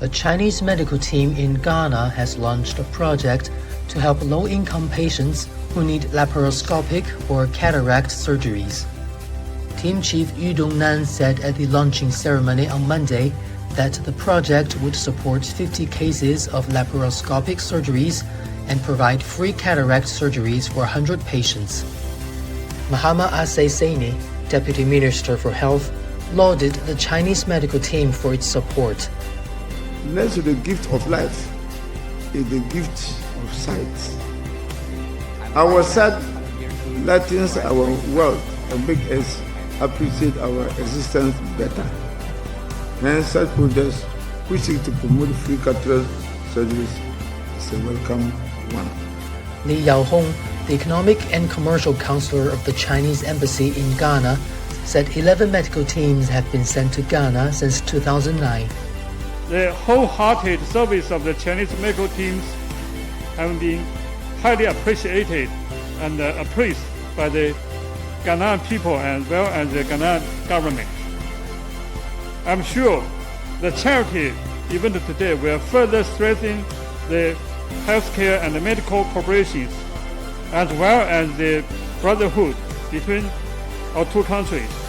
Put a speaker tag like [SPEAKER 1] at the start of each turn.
[SPEAKER 1] A Chinese medical team in Ghana has launched a project to help low-income patients who need laparoscopic or cataract surgeries. Team Chief Yu Dongnan said at the launching ceremony on Monday that the project would support 50 cases of laparoscopic surgeries and provide free cataract surgeries for 100 patients. Mahama Saini, Deputy Minister for Health, lauded the Chinese medical team for its support.
[SPEAKER 2] Next to the gift of life is the gift of sight. Our sight lightens our world and makes us appreciate our existence better. Hence, such projects which seek to promote free cataract surgeries is a welcome one.
[SPEAKER 1] Li Yaohong, the Economic and Commercial Counselor of the Chinese Embassy in Ghana, said 11 medical teams have been sent to Ghana since 2009.
[SPEAKER 3] The wholehearted service of the Chinese medical teams have been highly appreciated and appraised by the Ghanaian people as well as the Ghanaian government. I'm sure the charity event today will further strengthen the healthcare and the medical corporations as well as the brotherhood between our two countries.